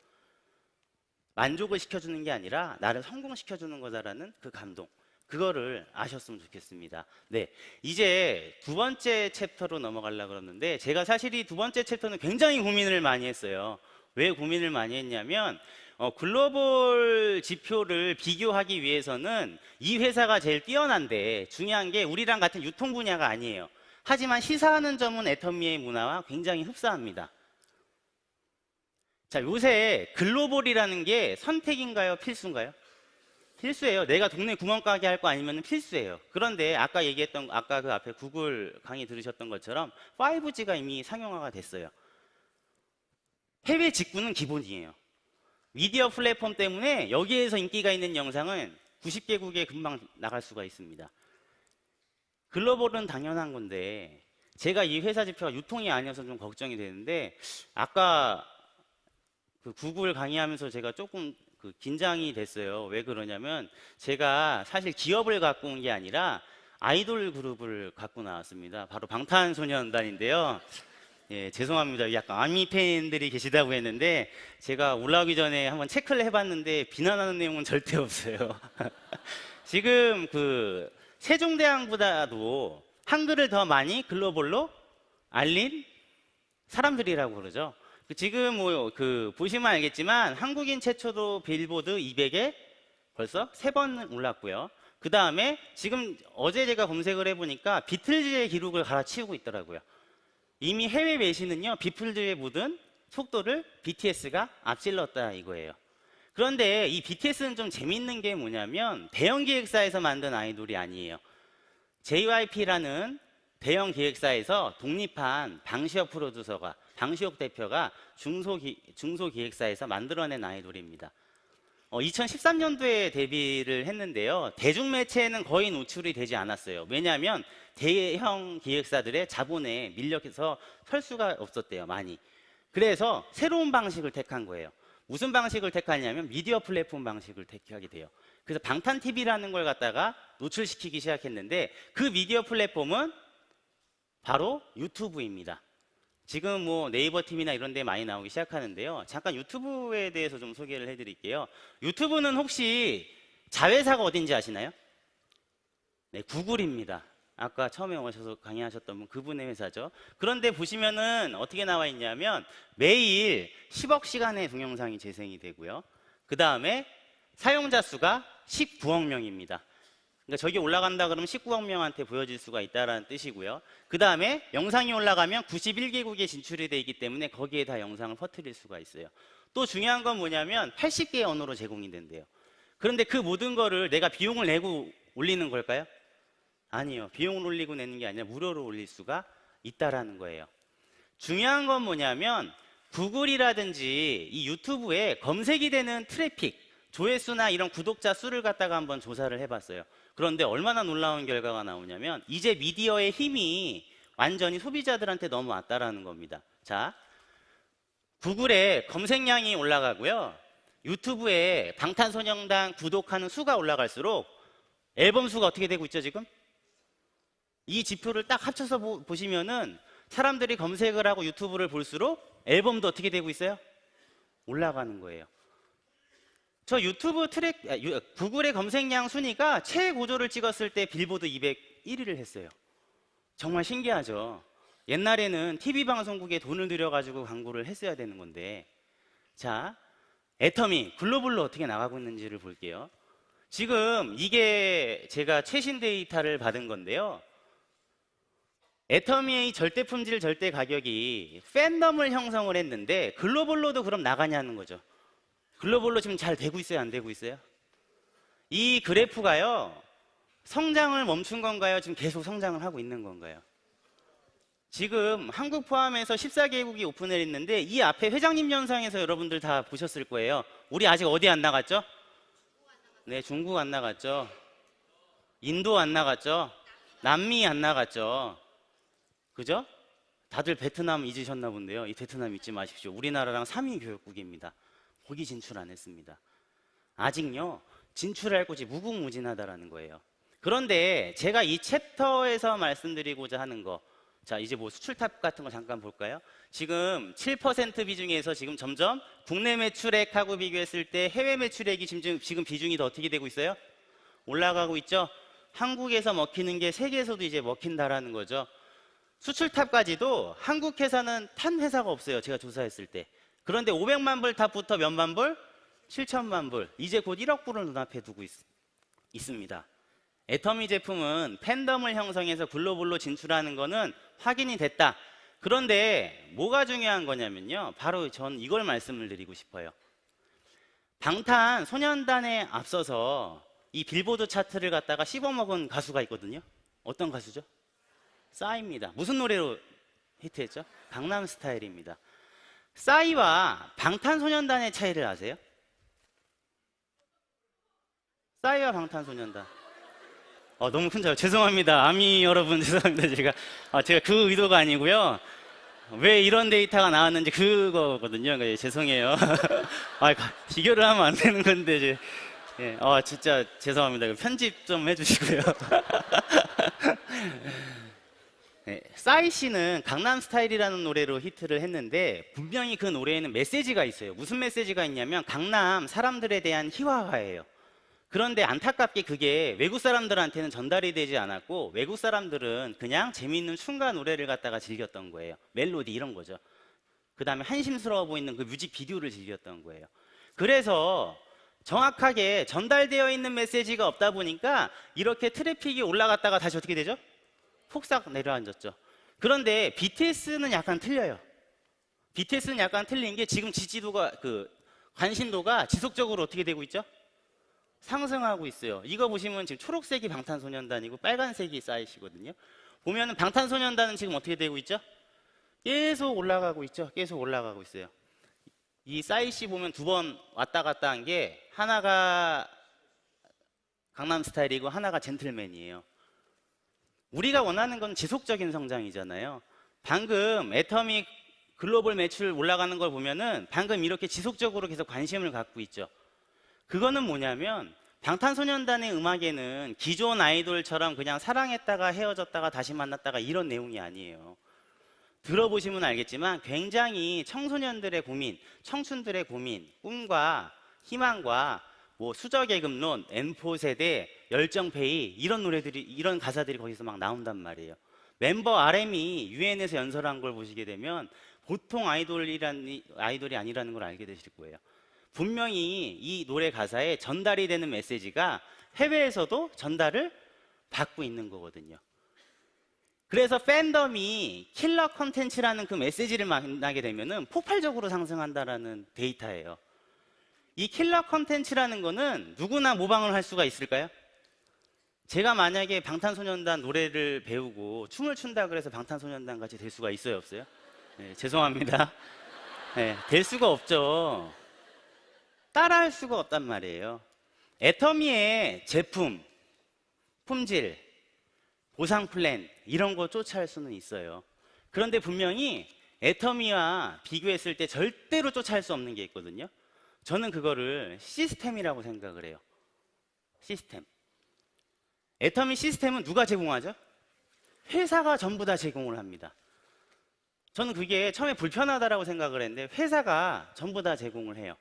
만족을 시켜주는 게 아니라 나를 성공시켜주는 거다라는 그 감동, 그거를 아셨으면 좋겠습니다. 네, 이제 두 번째 챕터로 넘어가려고 그러는데 제가 사실 이 두 번째 챕터는 굉장히 고민을 많이 했어요. 왜 고민을 많이 했냐면 글로벌 지표를 비교하기 위해서는 이 회사가 제일 뛰어난데 중요한 게 우리랑 같은 유통 분야가 아니에요. 하지만 시사하는 점은 애터미의 문화와 굉장히 흡사합니다. 자, 요새 글로벌이라는 게 선택인가요? 필수인가요? 필수예요. 내가 동네 구멍가게 할 거 아니면 필수예요. 그런데 아까 얘기했던, 아까 그 앞에 구글 강의 들으셨던 것처럼 5G가 이미 상용화가 됐어요. 해외 직구는 기본이에요. 미디어 플랫폼 때문에 여기에서 인기가 있는 영상은 90개국에 금방 나갈 수가 있습니다. 글로벌은 당연한 건데 제가 이 회사 지표가 유통이 아니어서 좀 걱정이 되는데 아까 그 구글 강의하면서 제가 조금 긴장이 됐어요. 왜 그러냐면 제가 사실 기업을 갖고 온 게 아니라 아이돌 그룹을 갖고 나왔습니다. 바로 방탄소년단인데요. 예, 죄송합니다. 약간 아미 팬들이 계시다고 했는데 제가 올라오기 전에 한번 체크를 해봤는데 비난하는 내용은 절대 없어요. 지금 그 세종대왕보다도 한글을 더 많이 글로벌로 알린 사람들이라고 그러죠. 지금 뭐 보시면 알겠지만 한국인 최초로 빌보드 200에 벌써 3번 올랐고요. 그 다음에 지금 어제 제가 검색을 해보니까 비틀즈의 기록을 갈아치우고 있더라고요. 이미 해외 외신은요, 비틀즈의 묻은 속도를 BTS가 앞질렀다 이거예요. 그런데 이 BTS는 좀 재밌는 게 뭐냐면 대형 기획사에서 만든 아이돌이 아니에요. JYP라는 대형 기획사에서 독립한 방시혁 프로듀서가, 방시혁 대표가 중소기획사에서 만들어낸 아이돌입니다. 2013년도에 데뷔를 했는데요. 대중매체에는 거의 노출이 되지 않았어요. 왜냐하면 대형 기획사들의 자본에 밀려서 설 수가 없었대요, 많이. 그래서 새로운 방식을 택한 거예요. 무슨 방식을 택하냐면 미디어 플랫폼 방식을 택하게 돼요. 그래서 방탄TV라는 걸 갖다가 노출시키기 시작했는데 그 미디어 플랫폼은 바로 유튜브입니다. 지금 뭐 네이버 TV나 이런 데 많이 나오기 시작하는데요. 잠깐 유튜브에 대해서 좀 소개를 해드릴게요. 유튜브는 혹시 자회사가 어딘지 아시나요? 네, 구글입니다. 아까 처음에 오셔서 강의하셨던 분, 그분의 회사죠. 그런데 보시면은 어떻게 나와 있냐면 매일 10억 시간의 동영상이 재생이 되고요. 그 다음에 사용자 수가 19억 명입니다. 그러니까 저기 올라간다 그러면 19억 명한테 보여질 수가 있다는 뜻이고요. 그 다음에 영상이 올라가면 91개국에 진출이 되어 있기 때문에 거기에 다 영상을 퍼뜨릴 수가 있어요. 또 중요한 건 뭐냐면 80개의 언어로 제공이 된대요. 그런데 그 모든 거를 내가 비용을 내고 올리는 걸까요? 아니요. 비용을 올리고 내는 게 아니라 무료로 올릴 수가 있다라는 거예요. 중요한 건 뭐냐면 구글이라든지 이 유튜브에 검색이 되는 트래픽, 조회수나 이런 구독자 수를 갖다가 한번 조사를 해봤어요. 그런데 얼마나 놀라운 결과가 나오냐면 이제 미디어의 힘이 완전히 소비자들한테 넘어왔다라는 겁니다. 자, 구글에 검색량이 올라가고요. 유튜브에 방탄소년단 구독하는 수가 올라갈수록 앨범 수가 어떻게 되고 있죠, 지금? 이 지표를 딱 합쳐서 보시면은 사람들이 검색을 하고 유튜브를 볼수록 앨범도 어떻게 되고 있어요? 올라가는 거예요. 저 유튜브 구글의 검색량 순위가 최고조를 찍었을 때 빌보드 200 1위를 했어요. 정말 신기하죠. 옛날에는 TV 방송국에 돈을 들여가지고 광고를 했어야 되는 건데, 자, 애터미 글로벌로 어떻게 나가고 있는지를 볼게요. 지금 이게 제가 최신 데이터를 받은 건데요. 애터미의 절대 품질 절대 가격이 팬덤을 형성을 했는데 글로벌로도 그럼 나가냐는 거죠. 글로벌로 지금 잘 되고 있어요, 안 되고 있어요? 이 그래프가요, 성장을 멈춘 건가요? 지금 계속 성장을 하고 있는 건가요? 지금 한국 포함해서 14개국이 오픈을 했는데 이 앞에 회장님 영상에서 여러분들 다 보셨을 거예요. 우리 아직 어디 안 나갔죠? 네, 중국 안 나갔죠. 인도 안 나갔죠. 남미 안 나갔죠. 그죠? 다들 베트남 잊으셨나 본데요. 이 베트남 잊지 마십시오. 우리나라랑 3위 교역국입니다. 거기 진출 안 했습니다. 아직요, 진출할 곳이 무궁무진하다라는 거예요. 그런데 제가 이 챕터에서 말씀드리고자 하는 거, 자, 이제 뭐 수출탑 같은 거 잠깐 볼까요? 지금 7% 비중에서 지금 점점 국내 매출액하고 비교했을 때 해외 매출액이 지금 비중이 더 어떻게 되고 있어요? 올라가고 있죠? 한국에서 먹히는 게 세계에서도 이제 먹힌다라는 거죠. 수출탑까지도 한국 회사는 탄 회사가 없어요. 제가 조사했을 때. 그런데 500만 불 탑부터 몇만 불? 7천만 불. 이제 곧 1억 불을 눈앞에 두고 있습니다. 애터미 제품은 팬덤을 형성해서 글로벌로 진출하는 거는 확인이 됐다. 그런데 뭐가 중요한 거냐면요. 바로 전 이걸 말씀을 드리고 싶어요. 방탄소년단에 앞서서 이 빌보드 차트를 갖다가 씹어먹은 가수가 있거든요. 어떤 가수죠? 싸이입니다. 무슨 노래로 히트했죠? 강남스타일입니다. 싸이와 방탄소년단의 차이를 아세요? 싸이와 방탄소년단. 너무 큰 차이. 죄송합니다. 아미 여러분 죄송합니다. 제가 그 의도가 아니고요. 왜 이런 데이터가 나왔는지 그거거든요. 죄송해요. 비교를 하면 안 되는 건데 진짜 죄송합니다. 편집 좀 해주시고요. 네, 싸이 씨는 강남스타일이라는 노래로 히트를 했는데 분명히 그 노래에는 메시지가 있어요. 무슨 메시지가 있냐면 강남 사람들에 대한 희화화예요. 그런데 안타깝게 그게 외국 사람들한테는 전달이 되지 않았고 외국 사람들은 그냥 재미있는 춤과 노래를 갖다가 즐겼던 거예요. 멜로디 이런 거죠. 그 다음에 한심스러워 보이는 그 뮤직비디오를 즐겼던 거예요. 그래서 정확하게 전달되어 있는 메시지가 없다 보니까 이렇게 트래픽이 올라갔다가 다시 어떻게 되죠? 폭삭 내려앉았죠. 그런데 BTS는 약간 틀려요. BTS는 약간 틀린 게 지금 지지도가 관심도가 지속적으로 어떻게 되고 있죠? 상승하고 있어요. 이거 보시면 지금 초록색이 방탄소년단이고 빨간색이 싸이시거든요. 보면은 방탄소년단은 지금 어떻게 되고 있죠? 계속 올라가고 있죠. 계속 올라가고 있어요. 이 싸이씨 보면 두 번 왔다 갔다 한 게 하나가 강남스타일이고 하나가 젠틀맨이에요. 우리가 원하는 건 지속적인 성장이잖아요. 방금 애터미 글로벌 매출 올라가는 걸 보면은 방금 이렇게 지속적으로 계속 관심을 갖고 있죠. 그거는 뭐냐면 방탄소년단의 음악에는 기존 아이돌처럼 그냥 사랑했다가 헤어졌다가 다시 만났다가 이런 내용이 아니에요. 들어보시면 알겠지만 굉장히 청소년들의 고민, 청춘들의 고민, 꿈과 희망과 수저계급론, N4 세대, 열정페이 이런 노래들이 이런 가사들이 거기서 막 나온단 말이에요. 멤버 RM이 유엔에서 연설한 걸 보시게 되면 보통 아이돌이 아니라는 걸 알게 되실 거예요. 분명히 이 노래 가사에 전달이 되는 메시지가 해외에서도 전달을 받고 있는 거거든요. 그래서 팬덤이 킬러 컨텐츠라는 그 메시지를 만나게 되면은 폭발적으로 상승한다라는 데이터예요. 이 킬러 컨텐츠라는 거는 누구나 모방을 할 수가 있을까요? 제가 만약에 방탄소년단 노래를 배우고 춤을 춘다 그래서 방탄소년단 같이 될 수가 있어요, 없어요? 네, 죄송합니다. 네, 될 수가 없죠. 따라할 수가 없단 말이에요. 애터미의 제품, 품질, 보상 플랜 이런 거 쫓아할 수는 있어요. 그런데 분명히 애터미와 비교했을 때 절대로 쫓아할 수 없는 게 있거든요. 저는 그거를 시스템이라고 생각을 해요. 시스템. 애터미 시스템은 누가 제공하죠? 회사가 전부 다 제공을 합니다. 저는 그게 처음에 불편하다라고 생각을 했는데 회사가 전부 다 제공을 해요.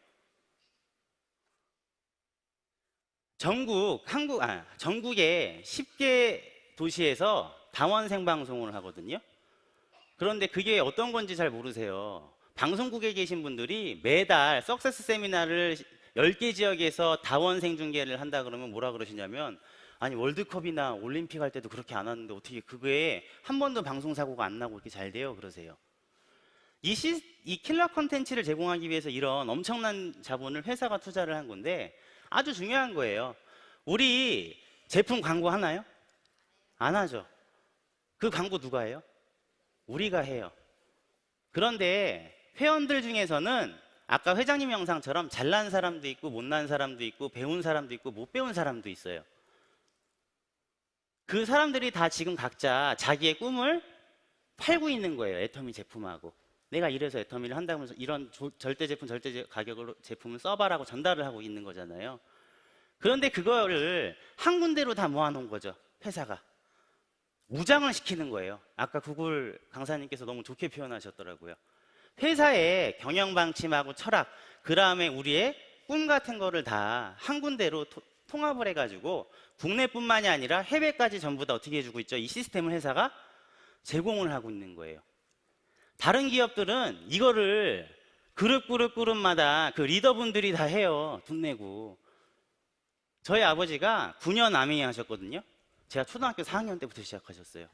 전국의 10개 도시에서 다원 생방송을 하거든요. 그런데 그게 어떤 건지 잘 모르세요. 방송국에 계신 분들이 매달 석세스 세미나를 10개 지역에서 다원 생중계를 한다 그러면 뭐라 그러시냐면 아니 월드컵이나 올림픽 할 때도 그렇게 안 하는데 어떻게 그거에 한 번도 방송 사고가 안 나고 이렇게 잘 돼요? 그러세요. 이 킬러 컨텐츠를 제공하기 위해서 이런 엄청난 자본을 회사가 투자를 한 건데 아주 중요한 거예요. 우리 제품 광고 하나요? 안 하죠. 그 광고 누가 해요? 우리가 해요. 그런데 회원들 중에서는 아까 회장님 영상처럼 잘난 사람도 있고 못난 사람도 있고 배운 사람도 있고 못 배운 사람도 있어요. 그 사람들이 다 지금 각자 자기의 꿈을 팔고 있는 거예요. 애터미 제품하고. 내가 이래서 애터미를 한다면서 이런 절대 제품, 절대 가격으로 제품을 써봐라고 전달을 하고 있는 거잖아요. 그런데 그거를 한 군데로 다 모아놓은 거죠. 회사가. 무장을 시키는 거예요. 아까 구글 강사님께서 너무 좋게 표현하셨더라고요. 회사의 경영 방침하고 철학, 그 다음에 우리의 꿈 같은 거를 다 한 군데로 통합을 해가지고 국내뿐만이 아니라 해외까지 전부 다 어떻게 해주고 있죠? 이 시스템을 회사가 제공을 하고 있는 거예요. 다른 기업들은 이거를 그룹마다 그 리더분들이 다 해요. 돈 내고. 저희 아버지가 9년 아메이 하셨거든요. 제가 초등학교 4학년 때부터 시작하셨어요.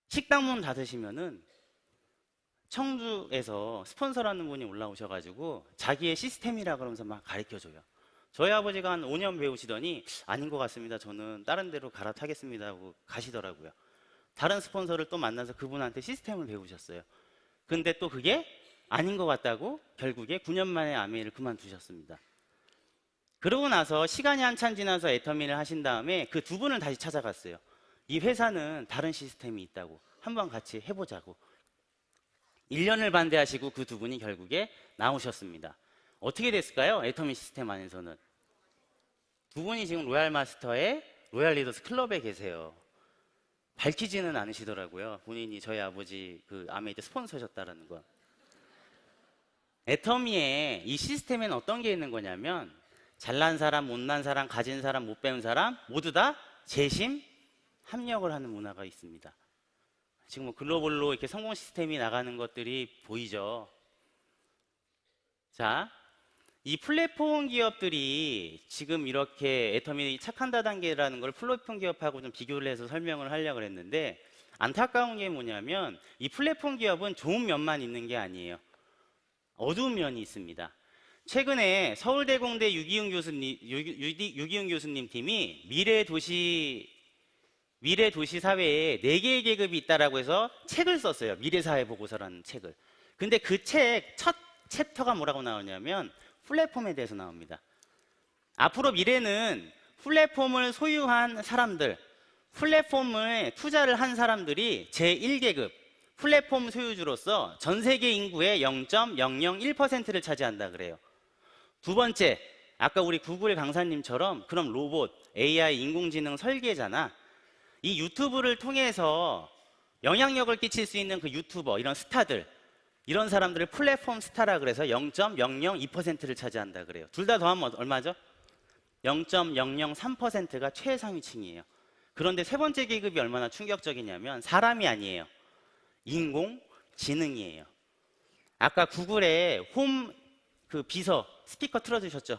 식당 문 닫으시면은 청주에서 스폰서라는 분이 올라오셔가지고 자기의 시스템이라 그러면서 막 가르쳐줘요. 저희 아버지가 한 5년 배우시더니 아닌 것 같습니다. 저는 다른 데로 갈아타겠습니다 하고 가시더라고요. 다른 스폰서를 또 만나서 그분한테 시스템을 배우셨어요. 근데 또 그게 아닌 것 같다고 결국에 9년 만에 아메이를 그만두셨습니다. 그러고 나서 시간이 한참 지나서 애터미를 하신 다음에 그 두 분을 다시 찾아갔어요. 이 회사는 다른 시스템이 있다고 한번 같이 해보자고. 1년을 반대하시고 그 두 분이 결국에 나오셨습니다. 어떻게 됐을까요? 애터미 시스템 안에서는. 두 분이 지금 로얄 마스터의 로얄 리더스 클럽에 계세요. 밝히지는 않으시더라고요. 본인이 저희 아버지 그 아메이 때 스폰서셨다는 거. 애터미의 이 시스템에는 어떤 게 있는 거냐면 잘난 사람, 못난 사람, 가진 사람, 못 배운 사람 모두 다 재심, 합력을 하는 문화가 있습니다. 지금 뭐 글로벌로 이렇게 성공 시스템이 나가는 것들이 보이죠. 자, 이 플랫폼 기업들이 지금 이렇게 애터미 착한 다단계라는 걸 플랫폼 기업하고 좀 비교를 해서 설명을 하려고 했는데 안타까운 게 뭐냐면 이 플랫폼 기업은 좋은 면만 있는 게 아니에요. 어두운 면이 있습니다. 최근에 서울대공대 유기훈 교수님 팀이 미래 도시 사회에 4개의 계급이 있다라고 해서 책을 썼어요. 미래사회 보고서라는 책을. 근데 그 책 첫 챕터가 뭐라고 나오냐면 플랫폼에 대해서 나옵니다. 앞으로 미래는 플랫폼을 소유한 사람들, 플랫폼을 투자를 한 사람들이 제1계급 플랫폼 소유주로서 전 세계 인구의 0.001%를 차지한다 그래요. 두 번째, 아까 우리 구글 강사님처럼 그럼 로봇, AI, 인공지능 설계잖아. 이 유튜브를 통해서 영향력을 끼칠 수 있는 그 유튜버, 이런 스타들, 이런 사람들을 플랫폼 스타라 그래서 0.002%를 차지한다 그래요. 둘 다 더하면 얼마죠? 0.003%가 최상위층이에요. 그런데 세 번째 계급이 얼마나 충격적이냐면 사람이 아니에요. 인공지능이에요. 아까 구글의 홈 그 비서 스피커 틀어주셨죠?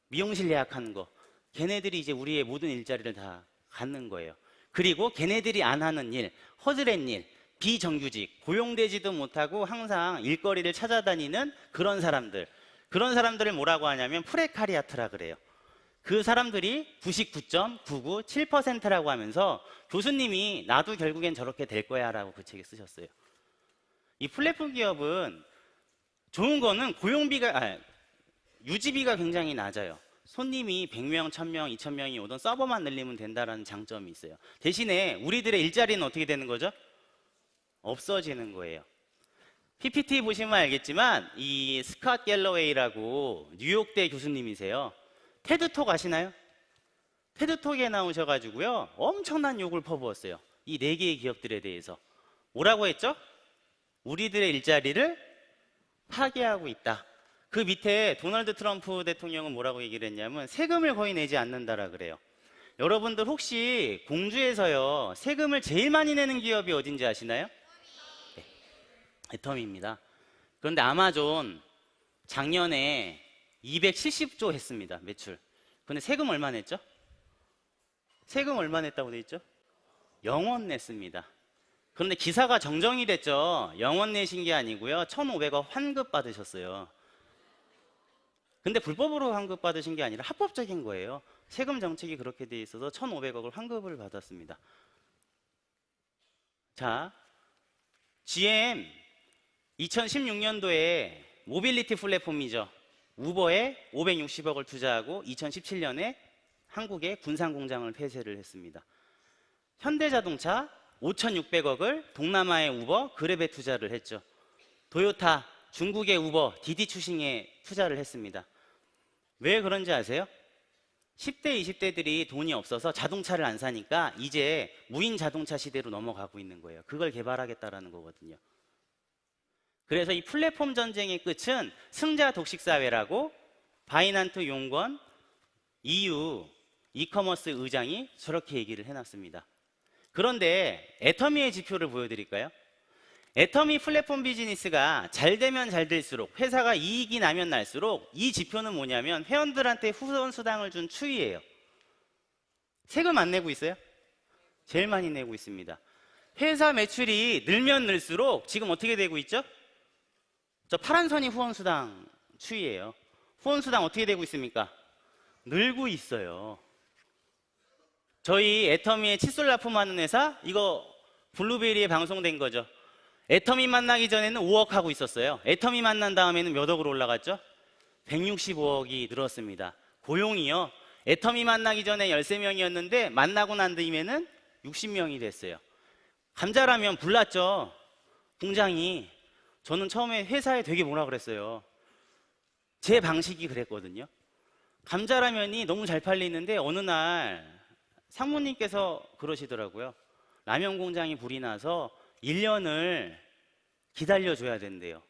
미용실 예약하는 거. 걔네들이 이제 우리의 모든 일자리를 다 갖는 거예요. 그리고 걔네들이 안 하는 일, 허드렛 일, 비정규직, 고용되지도 못하고 항상 일거리를 찾아다니는 그런 사람들. 그런 사람들을 뭐라고 하냐면 프레카리아트라 그래요. 그 사람들이 99.997%라고 하면서 교수님이 나도 결국엔 저렇게 될 거야 라고 그 책에 쓰셨어요. 이 플랫폼 기업은 좋은 거는 유지비가 굉장히 낮아요. 손님이 100명, 1000명, 2000명이 오던 서버만 늘리면 된다는 장점이 있어요. 대신에 우리들의 일자리는 어떻게 되는 거죠? 없어지는 거예요. PPT 보시면 알겠지만 이 스캇 갤러웨이라고 뉴욕대 교수님이세요. 테드톡 아시나요? 테드톡에 나오셔가지고요 엄청난 욕을 퍼부었어요. 이 4개의 기업들에 대해서. 뭐라고 했죠? 우리들의 일자리를 파괴하고 있다. 그 밑에 도널드 트럼프 대통령은 뭐라고 얘기를 했냐면 세금을 거의 내지 않는다라 그래요. 여러분들 혹시 공주에서요 세금을 제일 많이 내는 기업이 어딘지 아시나요? 네, 애터미입니다. 그런데 아마존 작년에 270조 했습니다. 매출. 근데 세금 얼마 냈죠? 세금 얼마 냈다고 돼 있죠? 0원 냈습니다. 그런데 기사가 정정이 됐죠. 0원 내신 게 아니고요 1,500억 환급 받으셨어요. 근데 불법으로 환급 받으신 게 아니라 합법적인 거예요. 세금 정책이 그렇게 돼 있어서 1,500억을 환급을 받았습니다. 자, GM 2016년도에 모빌리티 플랫폼이죠. 우버에 560억을 투자하고 2017년에 한국에 군산 공장을 폐쇄를 했습니다. 현대자동차 5,600억을 동남아의 우버, 그랩에 투자를 했죠. 도요타, 중국의 우버, 디디추싱에 투자를 했습니다. 왜 그런지 아세요? 10대, 20대들이 돈이 없어서 자동차를 안 사니까 이제 무인 자동차 시대로 넘어가고 있는 거예요. 그걸 개발하겠다라는 거거든요. 그래서 이 플랫폼 전쟁의 끝은 승자 독식 사회라고 바이난트 용건 EU 이커머스 의장이 저렇게 얘기를 해놨습니다. 그런데 애터미의 지표를 보여드릴까요? 애터미 플랫폼 비즈니스가 잘 되면 잘 될수록, 회사가 이익이 나면 날수록, 이 지표는 뭐냐면 회원들한테 후원 수당을 준 추이예요. 세금 안 내고 있어요? 제일 많이 내고 있습니다. 회사 매출이 늘면 늘수록 지금 어떻게 되고 있죠? 저 파란 선이 후원 수당 추이예요. 후원 수당 어떻게 되고 있습니까? 늘고 있어요. 저희 애터미의 칫솔 납품하는 회사, 이거 블루베리에 방송된 거죠. 애터미 만나기 전에는 5억 하고 있었어요. 애터미 만난 다음에는 몇 억으로 올라갔죠? 165억이 늘었습니다. 고용이요. 애터미 만나기 전에 13명이었는데 만나고 난 뒤에는 60명이 됐어요. 감자라면 불났죠. 공장이. 저는 처음에 회사에 되게 뭐라 그랬어요. 제 방식이 그랬거든요. 감자라면이 너무 잘 팔리는데 어느 날 상무님께서 그러시더라고요. 라면 공장이 불이 나서 1년을 기다려줘야 된대요.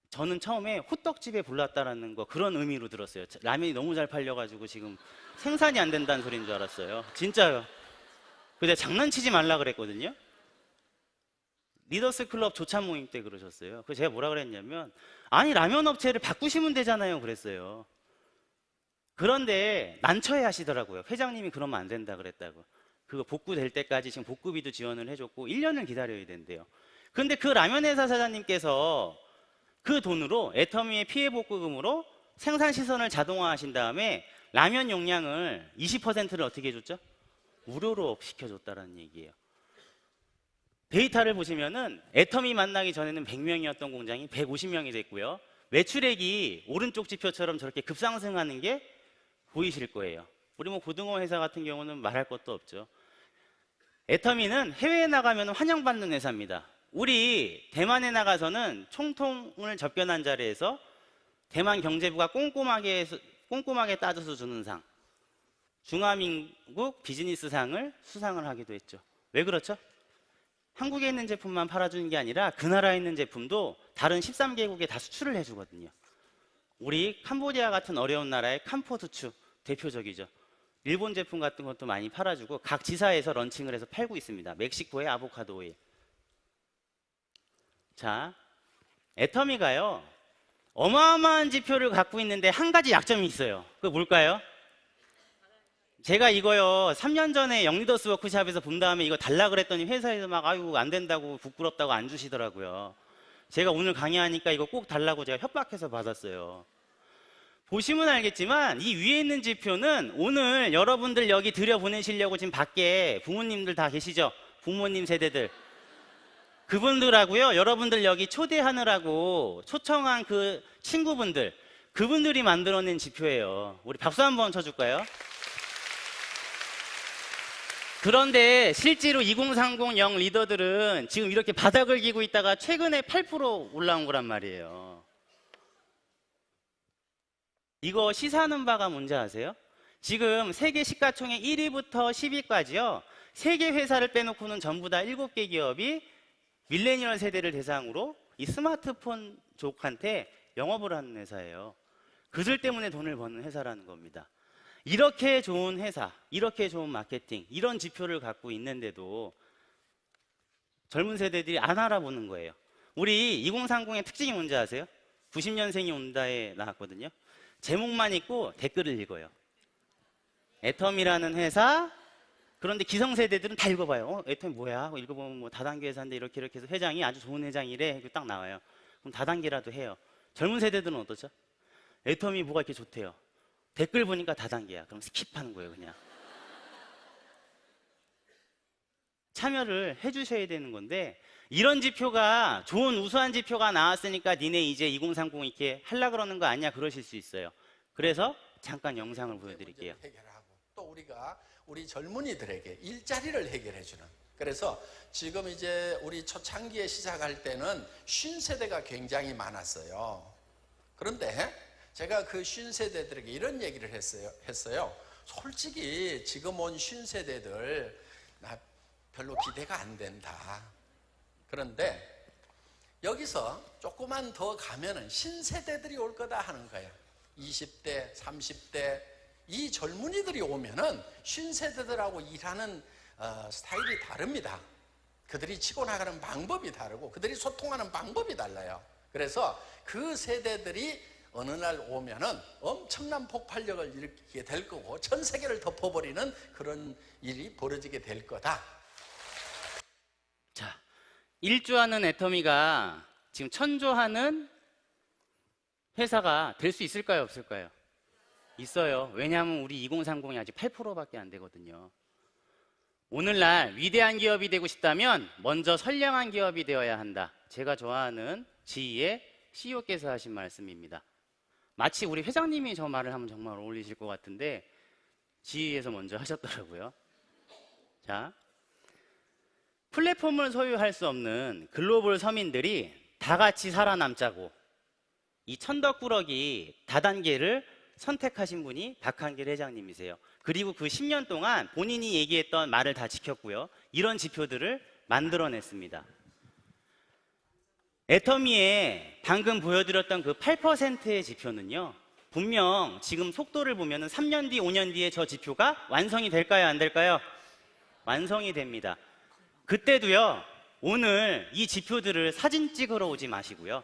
저는 처음에 호떡집에 불났다라는 거 그런 의미로 들었어요. 라면이 너무 잘 팔려가지고 지금 생산이 안 된다는 소리인 줄 알았어요. 진짜요. 근데 장난치지 말라 그랬거든요. 리더스 클럽 조찬 모임 때 그러셨어요. 그래서 제가 뭐라 그랬냐면, 아니 라면 업체를 바꾸시면 되잖아요 그랬어요. 그런데 난처해 하시더라고요. 회장님이 그러면 안 된다 그랬다고. 그거 복구될 때까지 지금 복구비도 지원을 해줬고 1년을 기다려야 된대요. 그런데 그 라면 회사 사장님께서 그 돈으로 애터미의 피해 복구금으로 생산 시설을 자동화하신 다음에 라면 용량을 20%를 어떻게 해줬죠? 무료로 시켜줬다는 얘기예요. 데이터를 보시면은 애터미 만나기 전에는 100명이었던 공장이 150명이 됐고요. 매출액이 오른쪽 지표처럼 저렇게 급상승하는 게 보이실 거예요. 우리 뭐 고등어 회사 같은 경우는 말할 것도 없죠. 애터미는 해외에 나가면 환영받는 회사입니다. 우리 대만에 나가서는 총통을 접견한 자리에서 대만 경제부가 꼼꼼하게 따져서 주는 상, 중화민국 비즈니스상을 수상을 하기도 했죠. 왜 그렇죠? 한국에 있는 제품만 팔아주는 게 아니라 그 나라에 있는 제품도 다른 13개국에 다 수출을 해주거든요. 우리 캄보디아 같은 어려운 나라의 캄포수추 대표적이죠. 일본 제품 같은 것도 많이 팔아주고 각 지사에서 런칭을 해서 팔고 있습니다. 멕시코의 아보카도 오일. 자, 애터미가요 어마어마한 지표를 갖고 있는데 한 가지 약점이 있어요. 그게 뭘까요? 제가 이거요 3년 전에 영리더스 워크샵에서 본 다음에 이거 달라 그랬더니 회사에서 막 아유 안 된다고 부끄럽다고 안 주시더라고요. 제가 오늘 강의하니까 이거 꼭 달라고 제가 협박해서 받았어요. 보시면 알겠지만 이 위에 있는 지표는 오늘 여러분들 여기 들여보내시려고 지금 밖에 부모님들 다 계시죠? 부모님 세대들. 그분들하고요, 여러분들 여기 초대하느라고 초청한 그 친구분들, 그분들이 만들어낸 지표예요. 우리 박수 한번 쳐줄까요? 그런데 실제로 2030 영 리더들은 지금 이렇게 바닥을 기고 있다가 최근에 8% 올라온 거란 말이에요. 이거 시사하는 바가 뭔지 아세요? 지금 세계 시가총액 1위부터 10위까지요. 세계 회사를 빼놓고는 전부 다 7개 기업이 밀레니얼 세대를 대상으로 이 스마트폰 쪽한테 영업을 하는 회사예요. 그들 때문에 돈을 버는 회사라는 겁니다. 이렇게 좋은 회사, 이렇게 좋은 마케팅, 이런 지표를 갖고 있는데도 젊은 세대들이 안 알아보는 거예요. 우리 2030의 특징이 뭔지 아세요? 90년생이 온다에 나왔거든요. 제목만 읽고 댓글을 읽어요. 애터미라는 회사. 그런데 기성세대들은 다 읽어봐요. 애터미 뭐야? 하고 읽어보면 뭐 다단계 회사인데 이렇게 해서 회장이 아주 좋은 회장이래. 딱 나와요. 그럼 다단계라도 해요. 젊은 세대들은 어떠죠? 애터미 뭐가 이렇게 좋대요. 댓글 보니까 다단계야. 그럼 스킵하는 거예요, 그냥. 참여를 해주셔야 되는 건데, 이런 지표가, 좋은 우수한 지표가 나왔으니까 니네 이제 2030 이렇게 하려고 그러는 거 아니야? 그러실 수 있어요. 그래서 잠깐 영상을 보여드릴게요. 해결하고 또 우리가 우리 젊은이들에게 일자리를 해결해주는. 그래서 지금 이제 우리 초창기에 시작할 때는 50세대가 굉장히 많았어요. 그런데 제가 그 50세대들에게 이런 얘기를 했어요. 솔직히 지금 온 50세대들 나 별로 기대가 안 된다. 그런데 여기서 조금만 더 가면은 신세대들이 올 거다 하는 거예요. 20대, 30대 이 젊은이들이 오면은 신세대들하고 일하는 스타일이 다릅니다. 그들이 치고 나가는 방법이 다르고 그들이 소통하는 방법이 달라요. 그래서 그 세대들이 어느 날 오면은 엄청난 폭발력을 일으키게 될 거고 전 세계를 덮어버리는 그런 일이 벌어지게 될 거다. 자, 1조하는 애터미가 지금 1000조하는 회사가 될 수 있을까요, 없을까요? 있어요. 왜냐하면 우리 2030이 아직 8%밖에 안 되거든요. 오늘날 위대한 기업이 되고 싶다면 먼저 선량한 기업이 되어야 한다. 제가 좋아하는 GE의 CEO께서 하신 말씀입니다. 마치 우리 회장님이 저 말을 하면 정말 어울리실 것 같은데 GE에서 먼저 하셨더라고요. 자, 플랫폼을 소유할 수 없는 글로벌 서민들이 다 같이 살아남자고 이 천덕꾸러기 다단계를 선택하신 분이 박한길 회장님이세요. 그리고 그 10년 동안 본인이 얘기했던 말을 다 지켰고요. 이런 지표들을 만들어냈습니다. 애터미에 방금 보여드렸던 그 8%의 지표는요. 분명 지금 속도를 보면 3년 뒤, 5년 뒤에 저 지표가 완성이 될까요? 안 될까요? 완성이 됩니다. 그때도요. 오늘 이 지표들을 사진 찍으러 오지 마시고요.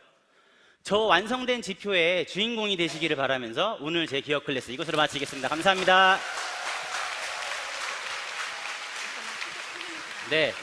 저 완성된 지표의 주인공이 되시기를 바라면서 오늘 제 기업 클래스 이것으로 마치겠습니다. 감사합니다. 네.